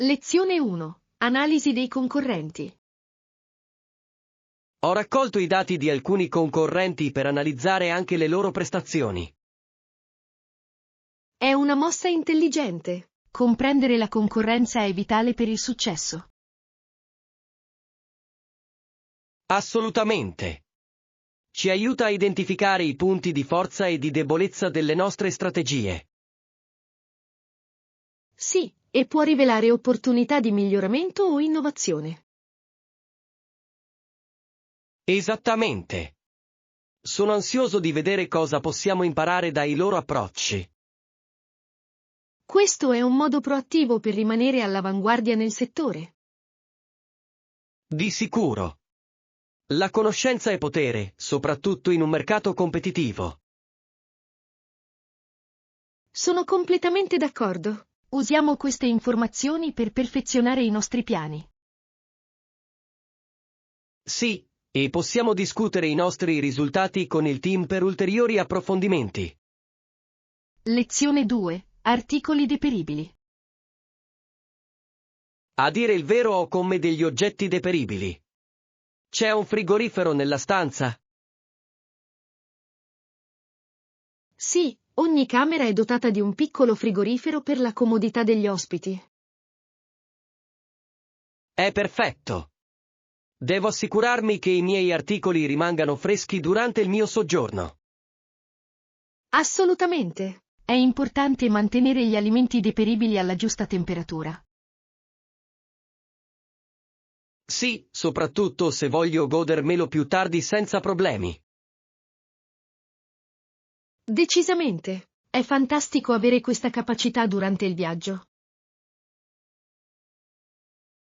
Lezione 1. Analisi dei concorrenti. Ho raccolto i dati di alcuni concorrenti per analizzare anche le loro prestazioni. È una mossa intelligente. Comprendere la concorrenza è vitale per il successo. Assolutamente. Ci aiuta a identificare i punti di forza e di debolezza delle nostre strategie. Sì, e può rivelare opportunità di miglioramento o innovazione. Esattamente. Sono ansioso di vedere cosa possiamo imparare dai loro approcci. Questo è un modo proattivo per rimanere all'avanguardia nel settore. Di sicuro. La conoscenza è potere, soprattutto in un mercato competitivo. Sono completamente d'accordo. Usiamo queste informazioni per perfezionare i nostri piani. Sì, e possiamo discutere i nostri risultati con il team per ulteriori approfondimenti. Lezione 2. Articoli deperibili. A dire il vero, ho con me degli oggetti deperibili. C'è un frigorifero nella stanza? Sì, ogni camera è dotata di un piccolo frigorifero per la comodità degli ospiti. È perfetto. Devo assicurarmi che i miei articoli rimangano freschi durante il mio soggiorno. Assolutamente. È importante mantenere gli alimenti deperibili alla giusta temperatura. Sì, soprattutto se voglio godermelo più tardi senza problemi. Decisamente. È fantastico avere questa capacità durante il viaggio.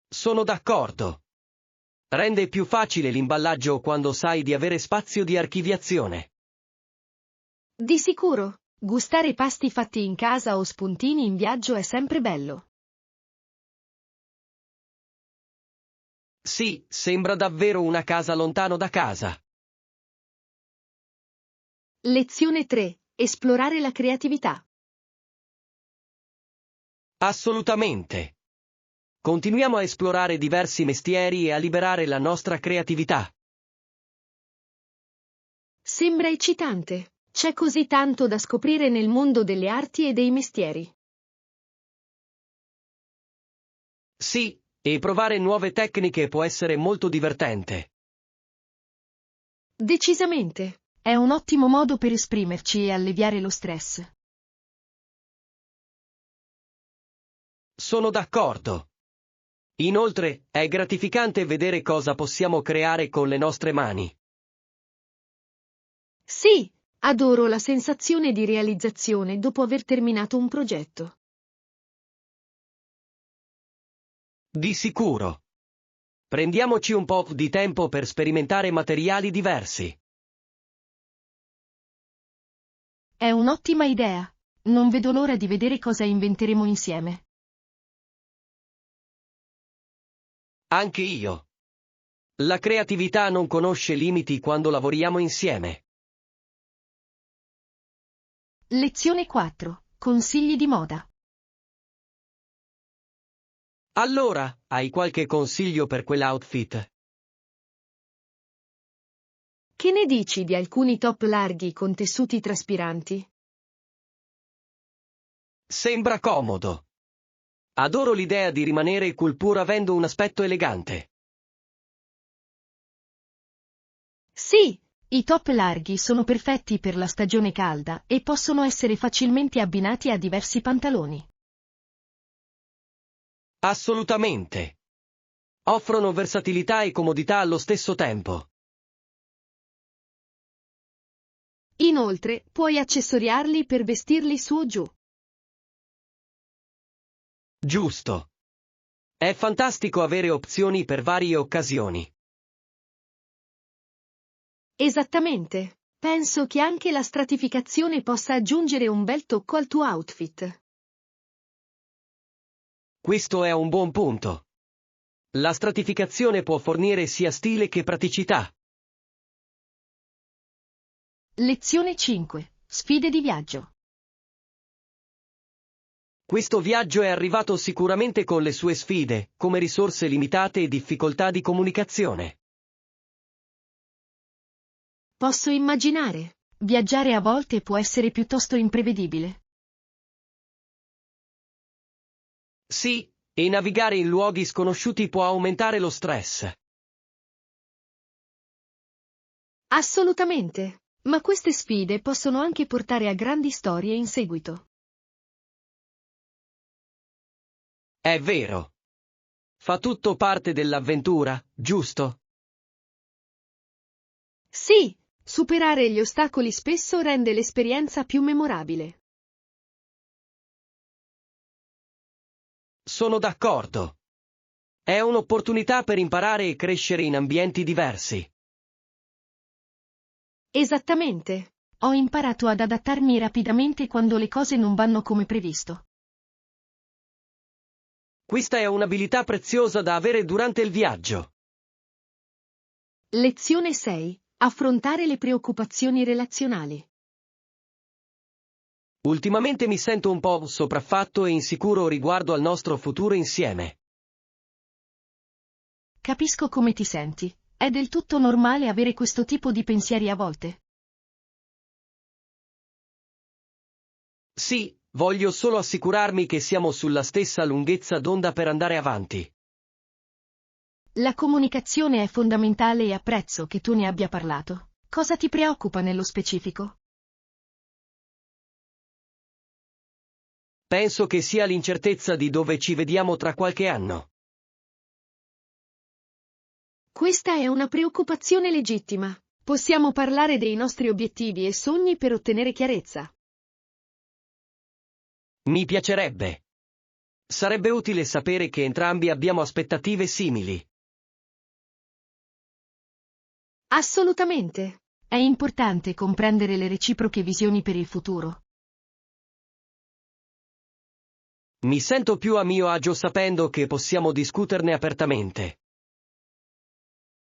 Sono d'accordo. Rende più facile l'imballaggio quando sai di avere spazio di archiviazione. Di sicuro, gustare pasti fatti in casa o spuntini in viaggio è sempre bello. Sì, sembra davvero una casa lontano da casa. Lezione 3. Esplorare la creatività. Assolutamente. Continuiamo a esplorare diversi mestieri e a liberare la nostra creatività. Sembra eccitante. C'è così tanto da scoprire nel mondo delle arti e dei mestieri. Sì, e provare nuove tecniche può essere molto divertente. Decisamente. È un ottimo modo per esprimerci e alleviare lo stress. Sono d'accordo. Inoltre, è gratificante vedere cosa possiamo creare con le nostre mani. Sì, adoro la sensazione di realizzazione dopo aver terminato un progetto. Di sicuro. Prendiamoci un po' di tempo per sperimentare materiali diversi. È un'ottima idea. Non vedo l'ora di vedere cosa inventeremo insieme. Anche io. La creatività non conosce limiti quando lavoriamo insieme. Lezione 4. Consigli di moda. Allora, hai qualche consiglio per quell'outfit? Che ne dici di alcuni top larghi con tessuti traspiranti? Sembra comodo. Adoro l'idea di rimanere cool pur avendo un aspetto elegante. Sì, i top larghi sono perfetti per la stagione calda e possono essere facilmente abbinati a diversi pantaloni. Assolutamente. Offrono versatilità e comodità allo stesso tempo. Inoltre, puoi accessoriarli per vestirli su o giù. Giusto. È fantastico avere opzioni per varie occasioni. Esattamente. Penso che anche la stratificazione possa aggiungere un bel tocco al tuo outfit. Questo è un buon punto. La stratificazione può fornire sia stile che praticità. Lezione 5. Sfide di viaggio. Questo viaggio è arrivato sicuramente con le sue sfide, come risorse limitate e difficoltà di comunicazione. Posso immaginare. Viaggiare a volte può essere piuttosto imprevedibile. Sì, e navigare in luoghi sconosciuti può aumentare lo stress. Assolutamente. Ma queste sfide possono anche portare a grandi storie in seguito. È vero. Fa tutto parte dell'avventura, giusto? Sì, superare gli ostacoli spesso rende l'esperienza più memorabile. Sono d'accordo. È un'opportunità per imparare e crescere in ambienti diversi. Esattamente. Ho imparato ad adattarmi rapidamente quando le cose non vanno come previsto. Questa è un'abilità preziosa da avere durante il viaggio. Lezione 6. Affrontare le preoccupazioni relazionali. Ultimamente mi sento un po' sopraffatto e insicuro riguardo al nostro futuro insieme. Capisco come ti senti. È del tutto normale avere questo tipo di pensieri a volte. Sì, voglio solo assicurarmi che siamo sulla stessa lunghezza d'onda per andare avanti. La comunicazione è fondamentale e apprezzo che tu ne abbia parlato. Cosa ti preoccupa nello specifico? Penso che sia l'incertezza di dove ci vediamo tra qualche anno. Questa è una preoccupazione legittima. Possiamo parlare dei nostri obiettivi e sogni per ottenere chiarezza. Mi piacerebbe. Sarebbe utile sapere che entrambi abbiamo aspettative simili. Assolutamente. È importante comprendere le reciproche visioni per il futuro. Mi sento più a mio agio sapendo che possiamo discuterne apertamente.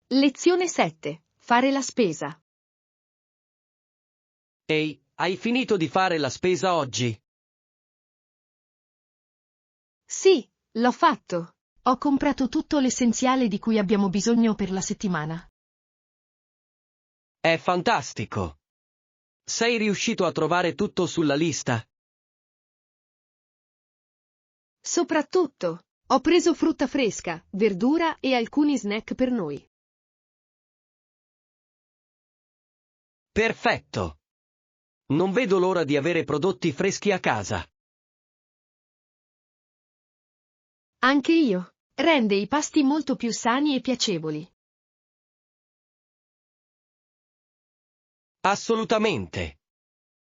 Lezione 7. Fare la spesa. Ehi, hai finito di fare la spesa oggi? Sì, l'ho fatto. Ho comprato tutto l'essenziale di cui abbiamo bisogno per la settimana. È fantastico. Sei riuscito a trovare tutto sulla lista? Soprattutto, ho preso frutta fresca, verdura e alcuni snack per noi. Perfetto. Non vedo l'ora di avere prodotti freschi a casa. Anche io. Rende i pasti molto più sani e piacevoli. Assolutamente.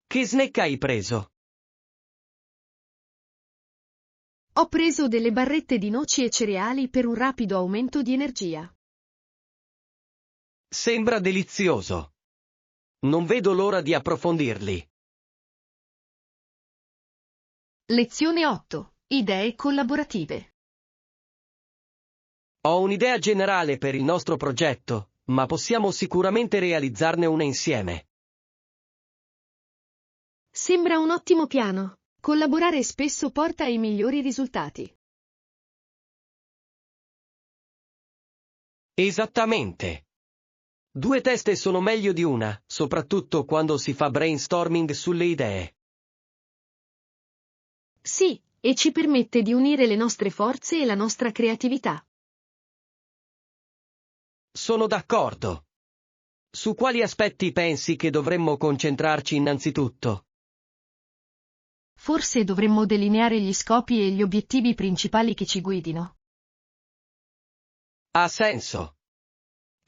Che snack hai preso? Ho preso delle barrette di noci e cereali per un rapido aumento di energia. Sembra delizioso. Non vedo l'ora di approfondirli. Lezione 8. Idee collaborative. Ho un'idea generale per il nostro progetto, ma possiamo sicuramente realizzarne una insieme. Sembra un ottimo piano. Collaborare spesso porta ai migliori risultati. Esattamente. Due teste sono meglio di una, soprattutto quando si fa brainstorming sulle idee. Sì, e ci permette di unire le nostre forze e la nostra creatività. Sono d'accordo. Su quali aspetti pensi che dovremmo concentrarci innanzitutto? Forse dovremmo delineare gli scopi e gli obiettivi principali che ci guidino. Ha senso.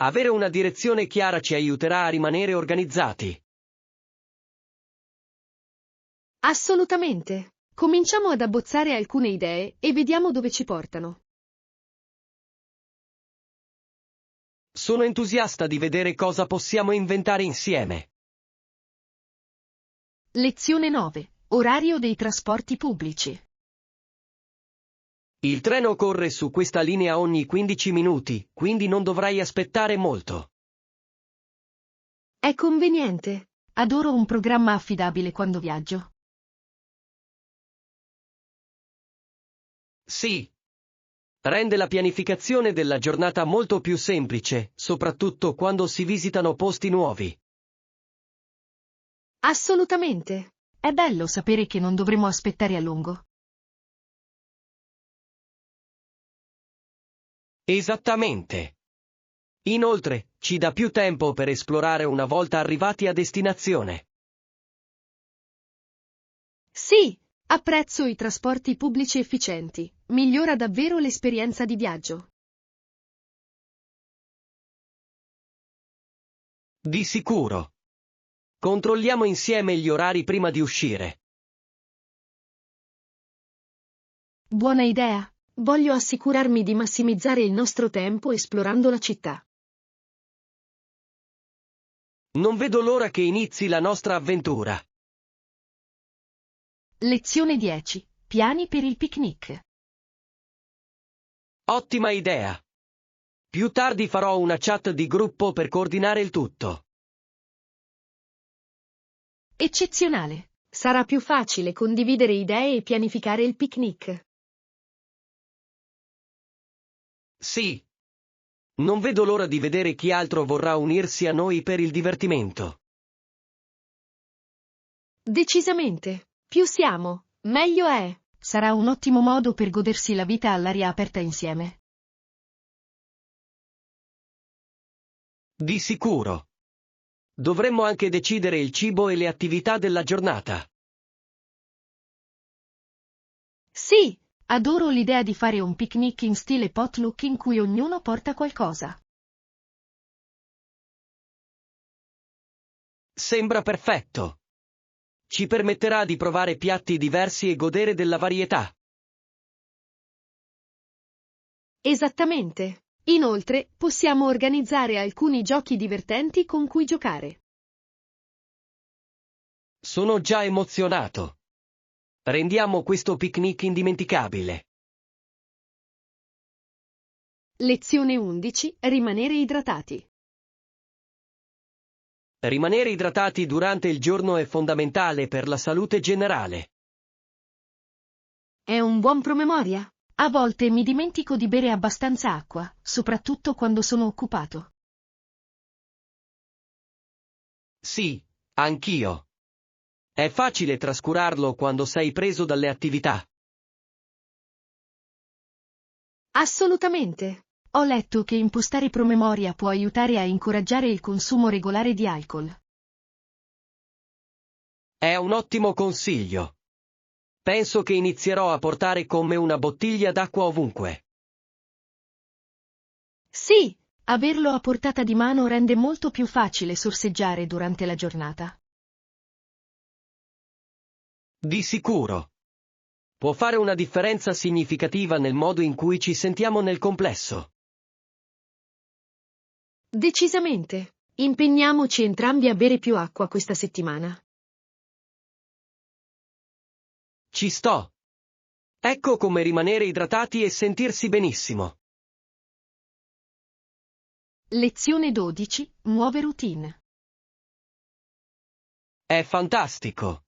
Avere una direzione chiara ci aiuterà a rimanere organizzati. Assolutamente. Cominciamo ad abbozzare alcune idee e vediamo dove ci portano. Sono entusiasta di vedere cosa possiamo inventare insieme. Lezione 9. Orario dei trasporti pubblici. Il treno corre su questa linea ogni 15 minuti, quindi non dovrai aspettare molto. È conveniente. Adoro un programma affidabile quando viaggio. Sì. Rende la pianificazione della giornata molto più semplice, soprattutto quando si visitano posti nuovi. Assolutamente. È bello sapere che non dovremo aspettare a lungo. Esattamente. Inoltre, ci dà più tempo per esplorare una volta arrivati a destinazione. Sì, apprezzo i trasporti pubblici efficienti. Migliora davvero l'esperienza di viaggio. Di sicuro. Controlliamo insieme gli orari prima di uscire. Buona idea. Voglio assicurarmi di massimizzare il nostro tempo esplorando la città. Non vedo l'ora che inizi la nostra avventura. Lezione 10. Piani per il picnic. Ottima idea. Più tardi farò una chat di gruppo per coordinare il tutto. Eccezionale. Sarà più facile condividere idee e pianificare il picnic. Sì. Non vedo l'ora di vedere chi altro vorrà unirsi a noi per il divertimento. Decisamente. Più siamo, meglio è. Sarà un ottimo modo per godersi la vita all'aria aperta insieme. Di sicuro. Dovremmo anche decidere il cibo e le attività della giornata. Sì, adoro l'idea di fare un picnic in stile potluck in cui ognuno porta qualcosa. Sembra perfetto. Ci permetterà di provare piatti diversi e godere della varietà. Esattamente. Inoltre, possiamo organizzare alcuni giochi divertenti con cui giocare. Sono già emozionato. Rendiamo questo picnic indimenticabile. Lezione 11. Rimanere idratati. Rimanere idratati durante il giorno è fondamentale per la salute generale. È un buon promemoria. A volte mi dimentico di bere abbastanza acqua, soprattutto quando sono occupato. Sì, anch'io. È facile trascurarlo quando sei preso dalle attività. Assolutamente. Ho letto che impostare promemoria può aiutare a incoraggiare il consumo regolare di alcol. È un ottimo consiglio. Penso che inizierò a portare con me una bottiglia d'acqua ovunque. Sì, averlo a portata di mano rende molto più facile sorseggiare durante la giornata. Di sicuro. Può fare una differenza significativa nel modo in cui ci sentiamo nel complesso. Decisamente. Impegniamoci entrambi a bere più acqua questa settimana. Ci sto. Ecco come rimanere idratati e sentirsi benissimo. Lezione 12. Nuove routine. È fantastico.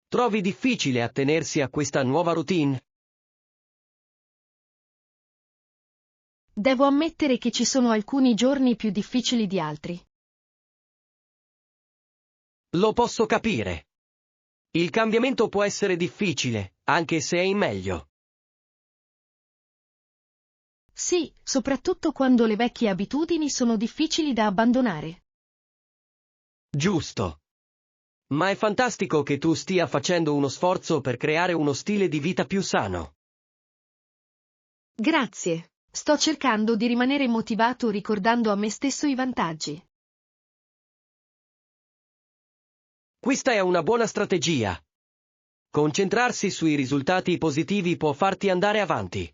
Trovi difficile attenersi a questa nuova routine? Devo ammettere che ci sono alcuni giorni più difficili di altri. Lo posso capire. Il cambiamento può essere difficile, anche se è in meglio. Sì, soprattutto quando le vecchie abitudini sono difficili da abbandonare. Giusto. Ma è fantastico che tu stia facendo uno sforzo per creare uno stile di vita più sano. Grazie. Sto cercando di rimanere motivato ricordando a me stesso i vantaggi. Questa è una buona strategia. Concentrarsi sui risultati positivi può farti andare avanti.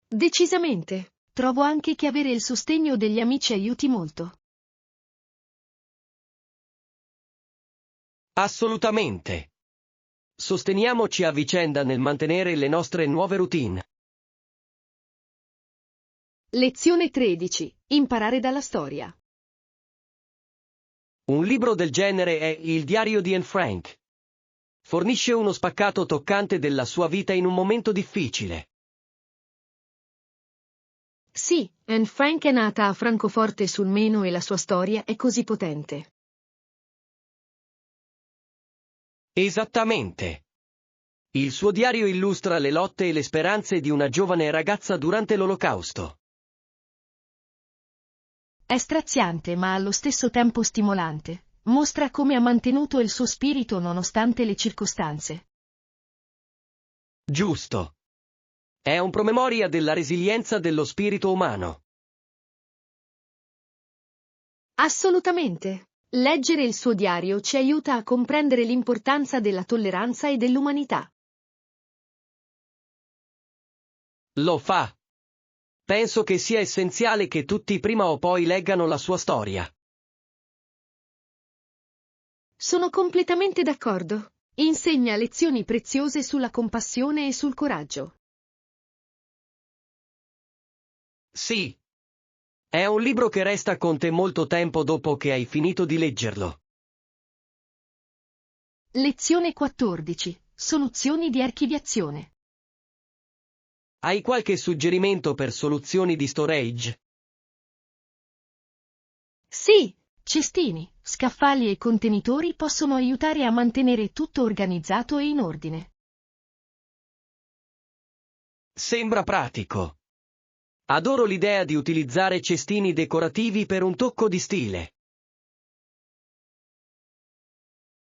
Decisamente. Trovo anche che avere il sostegno degli amici aiuti molto. Assolutamente. Sosteniamoci a vicenda nel mantenere le nostre nuove routine. Lezione 13. Imparare dalla storia. Un libro del genere è Il diario di Anne Frank. Fornisce uno spaccato toccante della sua vita in un momento difficile. Sì, Anne Frank è nata a Francoforte sul Meno e la sua storia è così potente. Esattamente. Il suo diario illustra le lotte e le speranze di una giovane ragazza durante l'Olocausto. È straziante ma allo stesso tempo stimolante. Mostra come ha mantenuto il suo spirito nonostante le circostanze. Giusto. È un promemoria della resilienza dello spirito umano. Assolutamente. Leggere il suo diario ci aiuta a comprendere l'importanza della tolleranza e dell'umanità. Lo fa. Penso che sia essenziale che tutti prima o poi leggano la sua storia. Sono completamente d'accordo. Insegna lezioni preziose sulla compassione e sul coraggio. Sì. È un libro che resta con te molto tempo dopo che hai finito di leggerlo. Lezione 14. Soluzioni di archiviazione. Hai qualche suggerimento per soluzioni di storage? Sì, cestini, scaffali e contenitori possono aiutare a mantenere tutto organizzato e in ordine. Sembra pratico. Adoro l'idea di utilizzare cestini decorativi per un tocco di stile.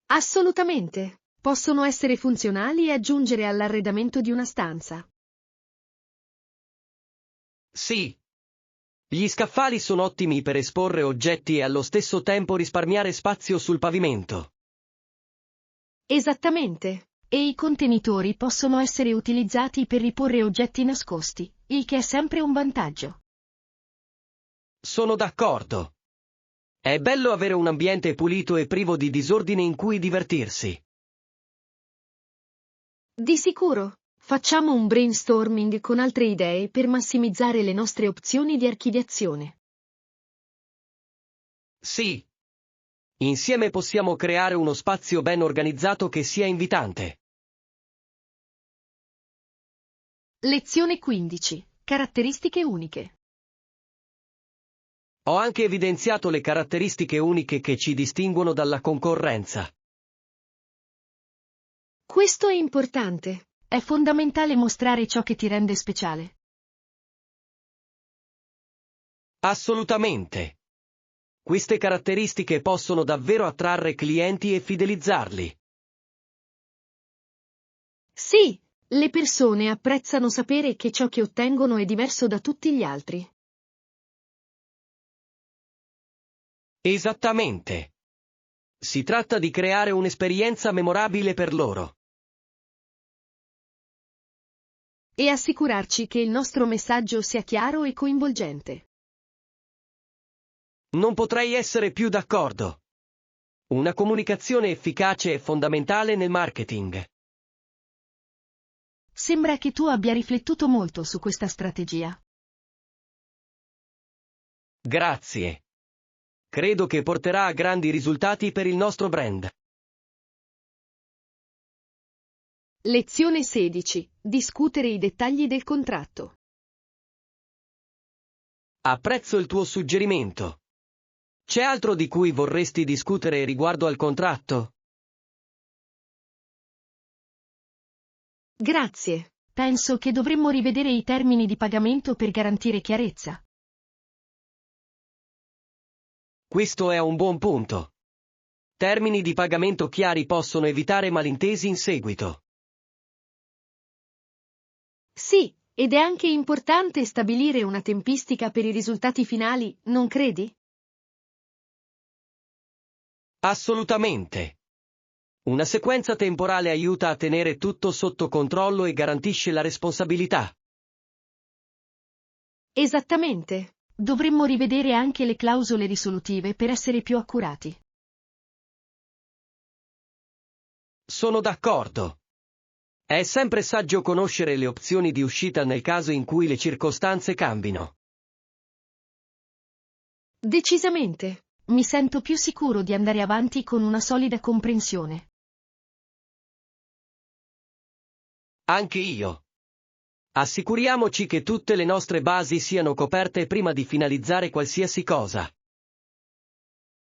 Assolutamente. Possono essere funzionali e aggiungere all'arredamento di una stanza. Sì. Gli scaffali sono ottimi per esporre oggetti e allo stesso tempo risparmiare spazio sul pavimento. Esattamente. E i contenitori possono essere utilizzati per riporre oggetti nascosti, il che è sempre un vantaggio. Sono d'accordo. È bello avere un ambiente pulito e privo di disordine in cui divertirsi. Di sicuro. Facciamo un brainstorming con altre idee per massimizzare le nostre opzioni di archiviazione. Sì. Insieme possiamo creare uno spazio ben organizzato che sia invitante. Lezione 15. Caratteristiche uniche. Ho anche evidenziato le caratteristiche uniche che ci distinguono dalla concorrenza. Questo è importante. È fondamentale mostrare ciò che ti rende speciale. Assolutamente. Queste caratteristiche possono davvero attrarre clienti e fidelizzarli. Sì, le persone apprezzano sapere che ciò che ottengono è diverso da tutti gli altri. Esattamente. Si tratta di creare un'esperienza memorabile per loro. E assicurarci che il nostro messaggio sia chiaro e coinvolgente. Non potrei essere più d'accordo. Una comunicazione efficace è fondamentale nel marketing. Sembra che tu abbia riflettuto molto su questa strategia. Grazie. Credo che porterà a grandi risultati per il nostro brand. Lezione 16. Discutere i dettagli del contratto. Apprezzo il tuo suggerimento. C'è altro di cui vorresti discutere riguardo al contratto? Grazie. Penso che dovremmo rivedere i termini di pagamento per garantire chiarezza. Questo è un buon punto. Termini di pagamento chiari possono evitare malintesi in seguito. Sì, ed è anche importante stabilire una tempistica per i risultati finali, non credi? Assolutamente. Una sequenza temporale aiuta a tenere tutto sotto controllo e garantisce la responsabilità. Esattamente. Dovremmo rivedere anche le clausole risolutive per essere più accurati. Sono d'accordo. È sempre saggio conoscere le opzioni di uscita nel caso in cui le circostanze cambino. Decisamente. Mi sento più sicuro di andare avanti con una solida comprensione. Anche io. Assicuriamoci che tutte le nostre basi siano coperte prima di finalizzare qualsiasi cosa.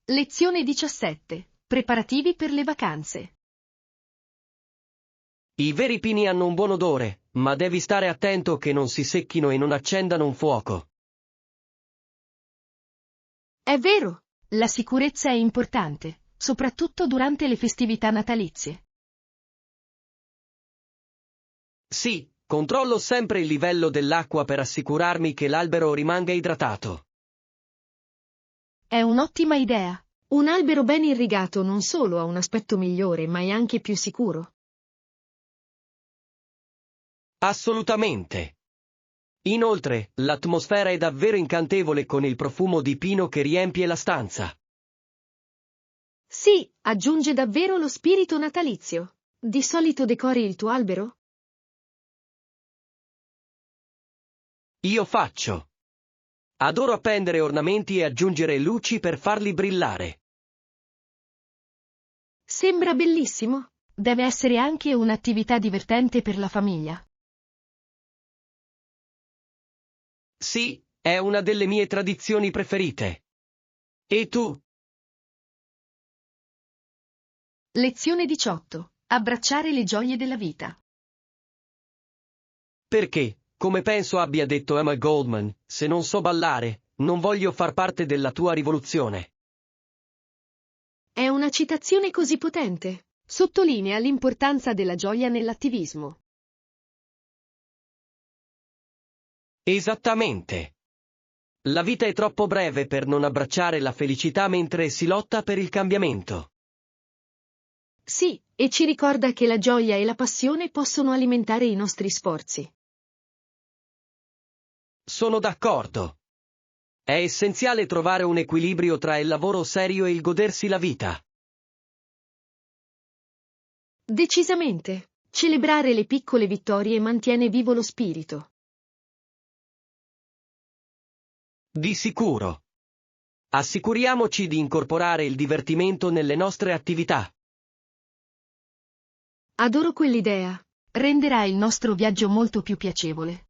Lezione 17. Preparativi per le vacanze. I veri pini hanno un buon odore, ma devi stare attento che non si secchino e non accendano un fuoco. È vero, la sicurezza è importante, soprattutto durante le festività natalizie. Sì, controllo sempre il livello dell'acqua per assicurarmi che l'albero rimanga idratato. È un'ottima idea. Un albero ben irrigato non solo ha un aspetto migliore, ma è anche più sicuro. Assolutamente. Inoltre, l'atmosfera è davvero incantevole con il profumo di pino che riempie la stanza. Sì, aggiunge davvero lo spirito natalizio. Di solito decori il tuo albero? Io faccio. Adoro appendere ornamenti e aggiungere luci per farli brillare. Sembra bellissimo. Deve essere anche un'attività divertente per la famiglia. Sì, è una delle mie tradizioni preferite. E tu? Lezione 18. Abbracciare le gioie della vita. Perché, come penso abbia detto Emma Goldman, se non so ballare, non voglio far parte della tua rivoluzione. È una citazione così potente. Sottolinea l'importanza della gioia nell'attivismo. Esattamente. La vita è troppo breve per non abbracciare la felicità mentre si lotta per il cambiamento. Sì, e ci ricorda che la gioia e la passione possono alimentare i nostri sforzi. Sono d'accordo. È essenziale trovare un equilibrio tra il lavoro serio e il godersi la vita. Decisamente. Celebrare le piccole vittorie mantiene vivo lo spirito. Di sicuro. Assicuriamoci di incorporare il divertimento nelle nostre attività. Adoro quell'idea. Renderà il nostro viaggio molto più piacevole.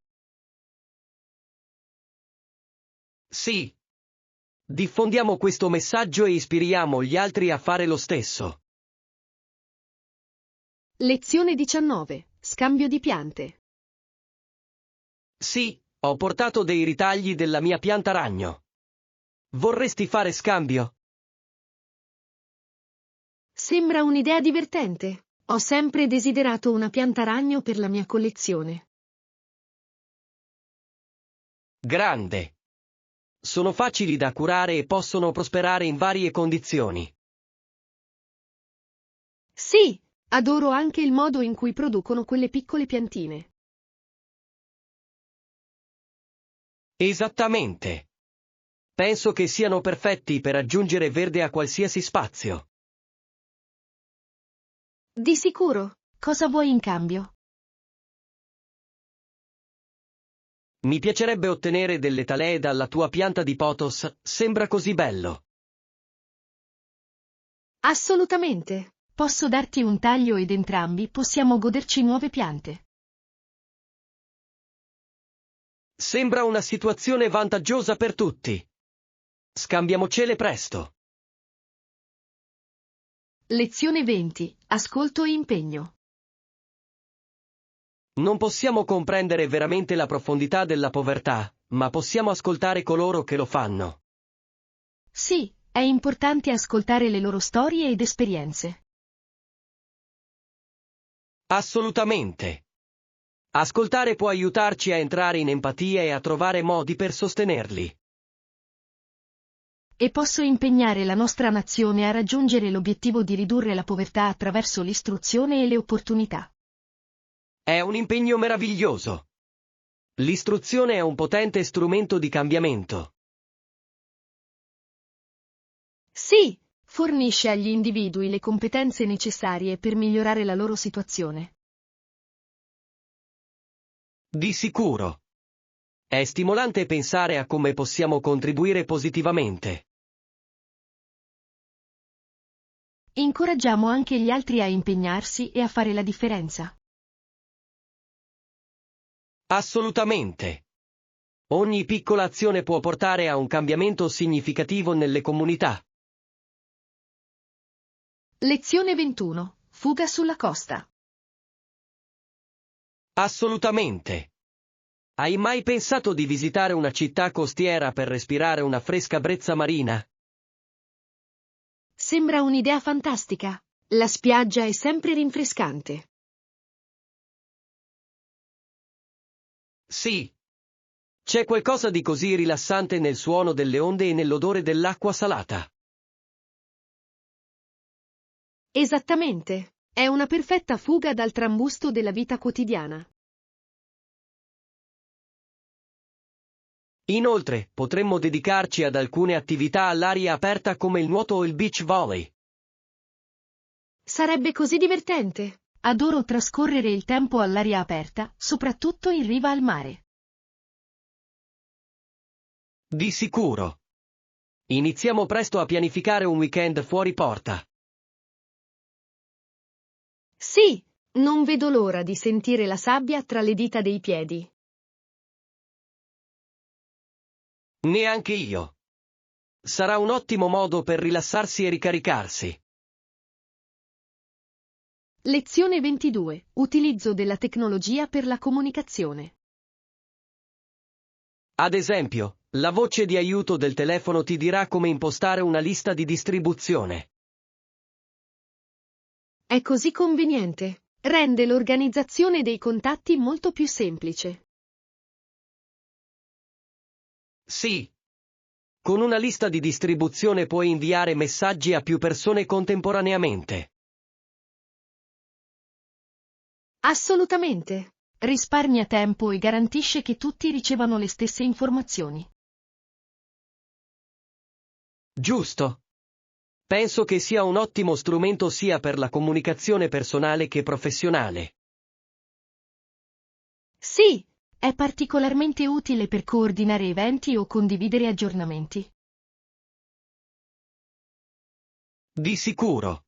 Sì. Diffondiamo questo messaggio e ispiriamo gli altri a fare lo stesso. Lezione 19. Scambio di piante. Sì, ho portato dei ritagli della mia pianta ragno. Vorresti fare scambio? Sembra un'idea divertente. Ho sempre desiderato una pianta ragno per la mia collezione. Grande. Sono facili da curare e possono prosperare in varie condizioni. Sì, adoro anche il modo in cui producono quelle piccole piantine. Esattamente. Penso che siano perfetti per aggiungere verde a qualsiasi spazio. Di sicuro. Cosa vuoi in cambio? Mi piacerebbe ottenere delle talee dalla tua pianta di pothos, sembra così bello. Assolutamente. Posso darti un taglio ed entrambi possiamo goderci nuove piante. Sembra una situazione vantaggiosa per tutti. Scambiamocele presto. Lezione 20. Ascolto e impegno. Non possiamo comprendere veramente la profondità della povertà, ma possiamo ascoltare coloro che lo fanno. Sì, è importante ascoltare le loro storie ed esperienze. Assolutamente. Ascoltare può aiutarci a entrare in empatia e a trovare modi per sostenerli. E posso impegnare la nostra nazione a raggiungere l'obiettivo di ridurre la povertà attraverso l'istruzione e le opportunità. È un impegno meraviglioso. L'istruzione è un potente strumento di cambiamento. Sì, fornisce agli individui le competenze necessarie per migliorare la loro situazione. Di sicuro. È stimolante pensare a come possiamo contribuire positivamente. Incoraggiamo anche gli altri a impegnarsi e a fare la differenza. Assolutamente. Ogni piccola azione può portare a un cambiamento significativo nelle comunità. Lezione 21. Fuga sulla costa. Assolutamente. Hai mai pensato di visitare una città costiera per respirare una fresca brezza marina? Sembra un'idea fantastica. La spiaggia è sempre rinfrescante. Sì. C'è qualcosa di così rilassante nel suono delle onde e nell'odore dell'acqua salata. Esattamente. È una perfetta fuga dal trambusto della vita quotidiana. Inoltre, potremmo dedicarci ad alcune attività all'aria aperta come il nuoto o il beach volley. Sarebbe così divertente. Adoro trascorrere il tempo all'aria aperta, soprattutto in riva al mare. Di sicuro. Iniziamo presto a pianificare un weekend fuori porta. Sì, non vedo l'ora di sentire la sabbia tra le dita dei piedi. Neanche io. Sarà un ottimo modo per rilassarsi e ricaricarsi. Lezione 22. Utilizzo della tecnologia per la comunicazione. Ad esempio, la voce di aiuto del telefono ti dirà come impostare una lista di distribuzione. È così conveniente. Rende l'organizzazione dei contatti molto più semplice. Sì. Con una lista di distribuzione puoi inviare messaggi a più persone contemporaneamente. Assolutamente. Risparmia tempo e garantisce che tutti ricevano le stesse informazioni. Giusto. Penso che sia un ottimo strumento sia per la comunicazione personale che professionale. Sì, è particolarmente utile per coordinare eventi o condividere aggiornamenti. Di sicuro.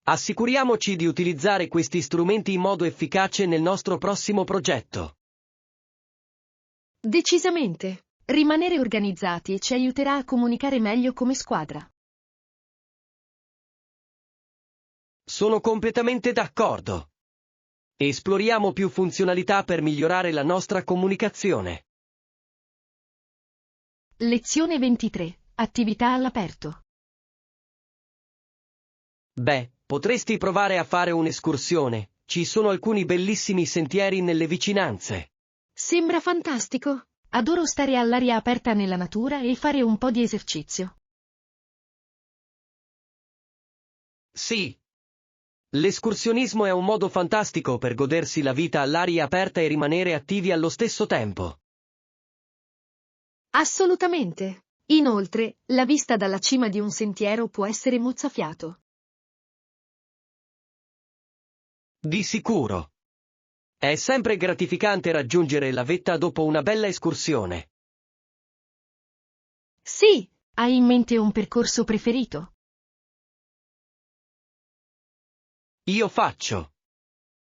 Assicuriamoci di utilizzare questi strumenti in modo efficace nel nostro prossimo progetto. Decisamente. Rimanere organizzati ci aiuterà a comunicare meglio come squadra. Sono completamente d'accordo. Esploriamo più funzionalità per migliorare la nostra comunicazione. Lezione 23. Attività all'aperto. Beh, potresti provare a fare un'escursione. Ci sono alcuni bellissimi sentieri nelle vicinanze. Sembra fantastico. Adoro stare all'aria aperta nella natura e fare un po' di esercizio. Sì. L'escursionismo è un modo fantastico per godersi la vita all'aria aperta e rimanere attivi allo stesso tempo. Assolutamente. Inoltre, la vista dalla cima di un sentiero può essere mozzafiato. Di sicuro. È sempre gratificante raggiungere la vetta dopo una bella escursione. Sì, hai in mente un percorso preferito? Io faccio.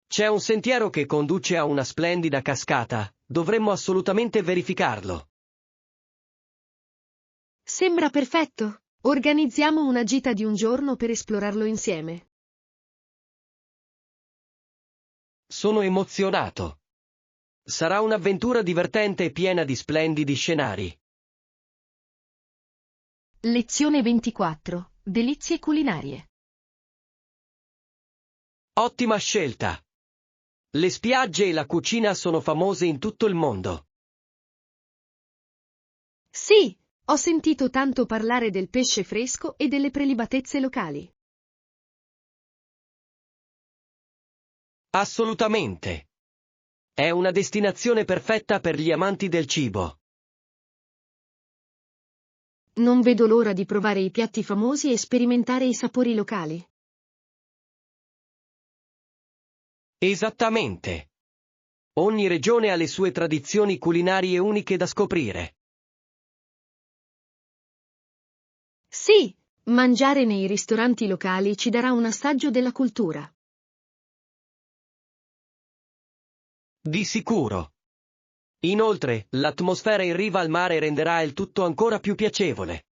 C'è un sentiero che conduce a una splendida cascata, dovremmo assolutamente verificarlo. Sembra perfetto. Organizziamo una gita di un giorno per esplorarlo insieme. Sono emozionato. Sarà un'avventura divertente e piena di splendidi scenari. Lezione 24. Delizie culinarie. Ottima scelta. Le spiagge e la cucina sono famose in tutto il mondo. Sì, ho sentito tanto parlare del pesce fresco e delle prelibatezze locali. Assolutamente. È una destinazione perfetta per gli amanti del cibo. Non vedo l'ora di provare i piatti famosi e sperimentare i sapori locali. Esattamente. Ogni regione ha le sue tradizioni culinarie uniche da scoprire. Sì, mangiare nei ristoranti locali ci darà un assaggio della cultura. Di sicuro. Inoltre, l'atmosfera in riva al mare renderà il tutto ancora più piacevole.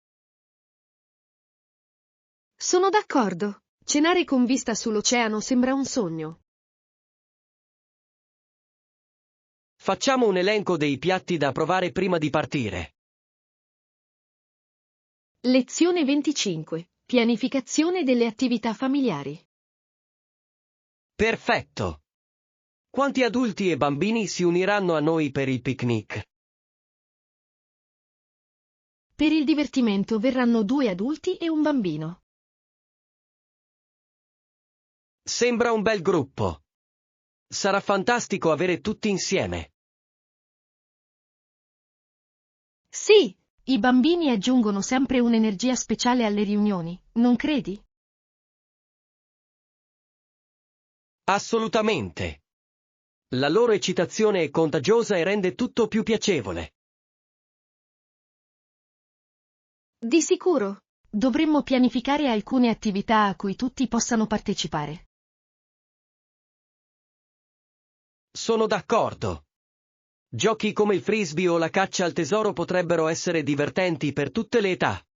Sono d'accordo. Cenare con vista sull'oceano sembra un sogno. Facciamo un elenco dei piatti da provare prima di partire. Lezione 25. Pianificazione delle attività familiari. Perfetto! Quanti adulti e bambini si uniranno a noi per il picnic? Per il divertimento verranno 2 adulti e un bambino. Sembra un bel gruppo. Sarà fantastico avere tutti insieme. Sì, i bambini aggiungono sempre un'energia speciale alle riunioni, non credi? Assolutamente. La loro eccitazione è contagiosa e rende tutto più piacevole. Di sicuro. Dovremmo pianificare alcune attività a cui tutti possano partecipare. Sono d'accordo. Giochi come il frisbee o la caccia al tesoro potrebbero essere divertenti per tutte le età.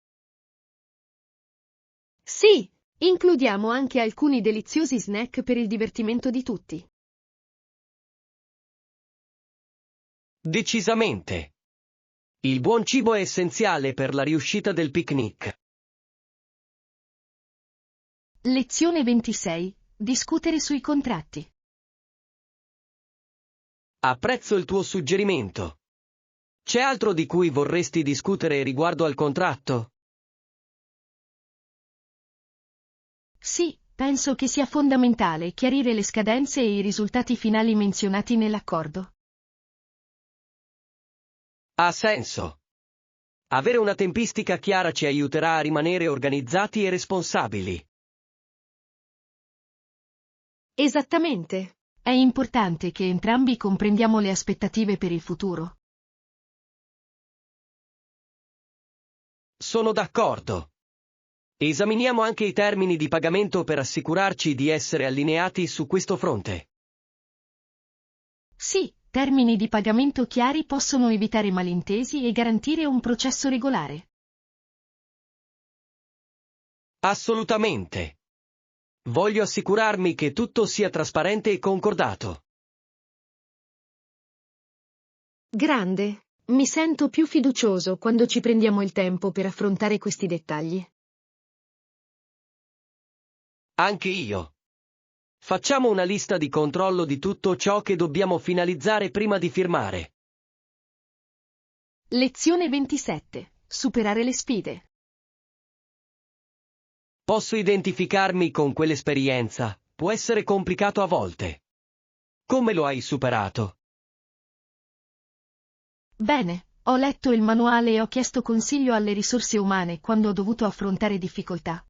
Sì, includiamo anche alcuni deliziosi snack per il divertimento di tutti. Decisamente. Il buon cibo è essenziale per la riuscita del picnic. Lezione 26. Discutere sui contratti. Apprezzo il tuo suggerimento. C'è altro di cui vorresti discutere riguardo al contratto? Sì, penso che sia fondamentale chiarire le scadenze e i risultati finali menzionati nell'accordo. Ha senso. Avere una tempistica chiara ci aiuterà a rimanere organizzati e responsabili. Esattamente. È importante che entrambi comprendiamo le aspettative per il futuro. Sono d'accordo. Esaminiamo anche i termini di pagamento per assicurarci di essere allineati su questo fronte. Sì, termini di pagamento chiari possono evitare malintesi e garantire un processo regolare. Assolutamente. Voglio assicurarmi che tutto sia trasparente e concordato. Grande. Mi sento più fiducioso quando ci prendiamo il tempo per affrontare questi dettagli. Anche io. Facciamo una lista di controllo di tutto ciò che dobbiamo finalizzare prima di firmare. Lezione 27. Superare le sfide. Posso identificarmi con quell'esperienza, può essere complicato a volte. Come lo hai superato? Bene, ho letto il manuale e ho chiesto consiglio alle risorse umane quando ho dovuto affrontare difficoltà.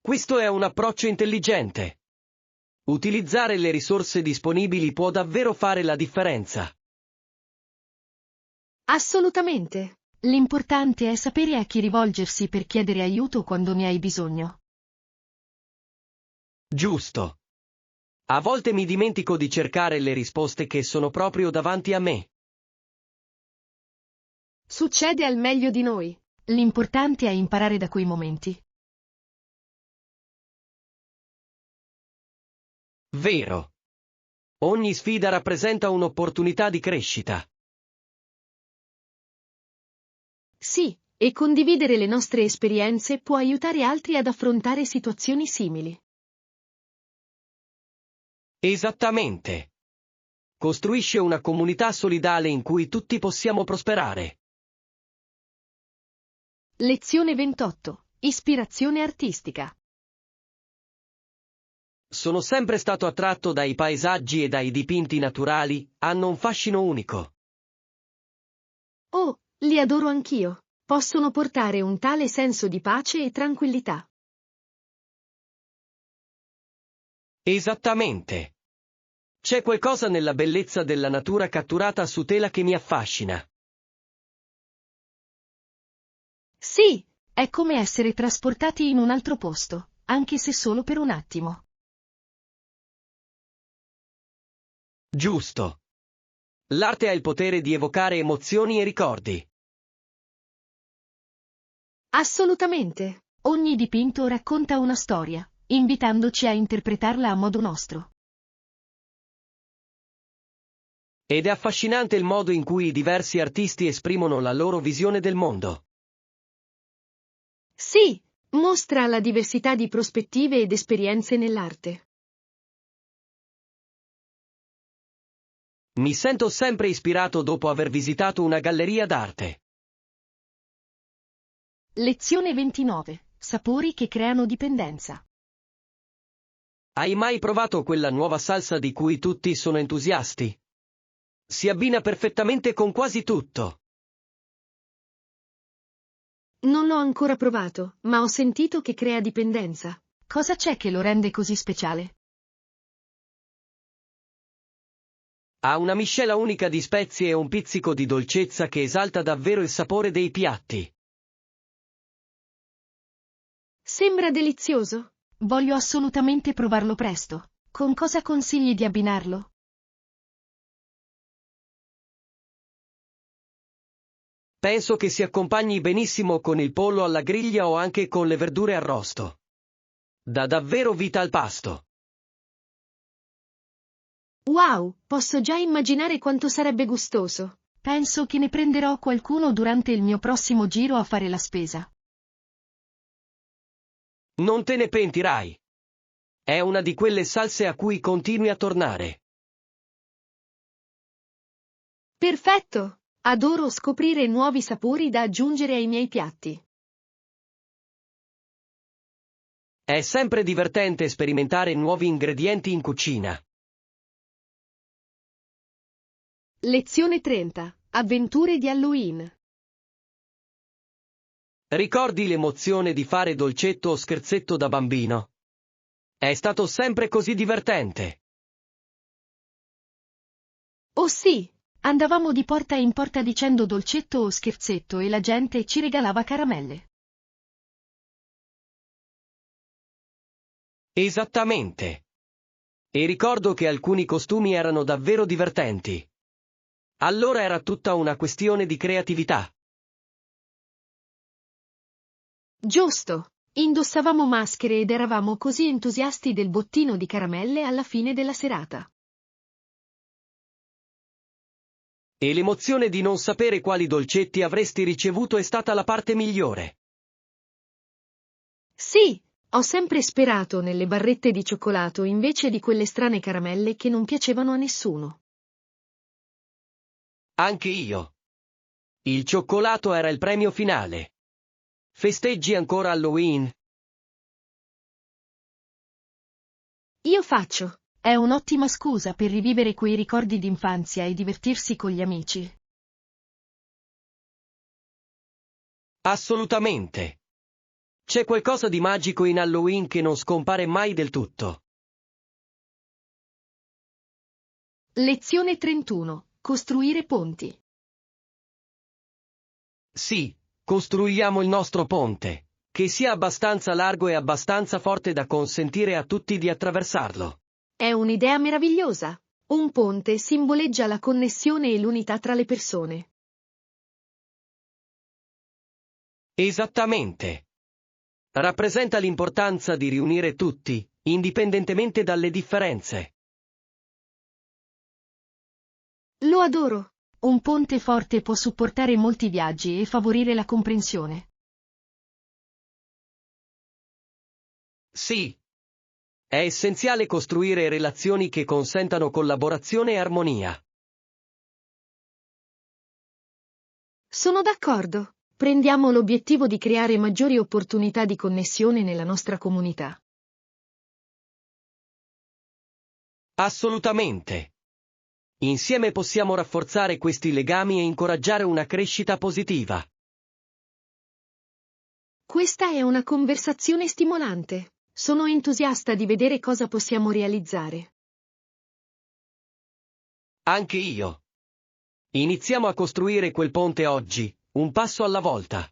Questo è un approccio intelligente. Utilizzare le risorse disponibili può davvero fare la differenza. Assolutamente. L'importante è sapere a chi rivolgersi per chiedere aiuto quando ne hai bisogno. Giusto. A volte mi dimentico di cercare le risposte che sono proprio davanti a me. Succede al meglio di noi. L'importante è imparare da quei momenti. Vero. Ogni sfida rappresenta un'opportunità di crescita. Sì, e condividere le nostre esperienze può aiutare altri ad affrontare situazioni simili. Esattamente. Costruisce una comunità solidale in cui tutti possiamo prosperare. Lezione 28. Ispirazione artistica. Sono sempre stato attratto dai paesaggi e dai dipinti naturali, hanno un fascino unico. Oh, li adoro anch'io. Possono portare un tale senso di pace e tranquillità. Esattamente. C'è qualcosa nella bellezza della natura catturata su tela che mi affascina. Sì, è come essere trasportati in un altro posto, anche se solo per un attimo. Giusto. L'arte ha il potere di evocare emozioni e ricordi. Assolutamente. Ogni dipinto racconta una storia, invitandoci a interpretarla a modo nostro. Ed è affascinante il modo in cui i diversi artisti esprimono la loro visione del mondo. Sì, mostra la diversità di prospettive ed esperienze nell'arte. Mi sento sempre ispirato dopo aver visitato una galleria d'arte. Lezione 29. Sapori che creano dipendenza. Hai mai provato quella nuova salsa di cui tutti sono entusiasti? Si abbina perfettamente con quasi tutto. Non l'ho ancora provato, ma ho sentito che crea dipendenza. Cosa c'è che lo rende così speciale? Ha una miscela unica di spezie e un pizzico di dolcezza che esalta davvero il sapore dei piatti. Sembra delizioso. Voglio assolutamente provarlo presto. Con cosa consigli di abbinarlo? Penso che si accompagni benissimo con il pollo alla griglia o anche con le verdure arrosto. Dà davvero vita al pasto. Wow, posso già immaginare quanto sarebbe gustoso. Penso che ne prenderò qualcuno durante il mio prossimo giro a fare la spesa. Non te ne pentirai. È una di quelle salse a cui continui a tornare. Perfetto! Adoro scoprire nuovi sapori da aggiungere ai miei piatti. È sempre divertente sperimentare nuovi ingredienti in cucina. Lezione 30. Avventure di Halloween. Ricordi l'emozione di fare dolcetto o scherzetto da bambino? È stato sempre così divertente. Oh sì! Andavamo di porta in porta dicendo dolcetto o scherzetto e la gente ci regalava caramelle. Esattamente. E ricordo che alcuni costumi erano davvero divertenti. Allora era tutta una questione di creatività. Giusto! Indossavamo maschere ed eravamo così entusiasti del bottino di caramelle alla fine della serata. E l'emozione di non sapere quali dolcetti avresti ricevuto è stata la parte migliore. Sì, ho sempre sperato nelle barrette di cioccolato invece di quelle strane caramelle che non piacevano a nessuno. Anche io. Il cioccolato era il premio finale. Festeggi ancora Halloween? Io faccio. È un'ottima scusa per rivivere quei ricordi d'infanzia e divertirsi con gli amici. Assolutamente. C'è qualcosa di magico in Halloween che non scompare mai del tutto. Lezione 31. Costruire ponti. Sì, costruiamo il nostro ponte, che sia abbastanza largo e abbastanza forte da consentire a tutti di attraversarlo. È un'idea meravigliosa. Un ponte simboleggia la connessione e l'unità tra le persone. Esattamente. Rappresenta l'importanza di riunire tutti, indipendentemente dalle differenze. Lo adoro. Un ponte forte può supportare molti viaggi e favorire la comprensione. Sì. È essenziale costruire relazioni che consentano collaborazione e armonia. Sono d'accordo. Prendiamo l'obiettivo di creare maggiori opportunità di connessione nella nostra comunità. Assolutamente. Insieme possiamo rafforzare questi legami e incoraggiare una crescita positiva. Questa è una conversazione stimolante. Sono entusiasta di vedere cosa possiamo realizzare. Anche io. Iniziamo a costruire quel ponte oggi, un passo alla volta.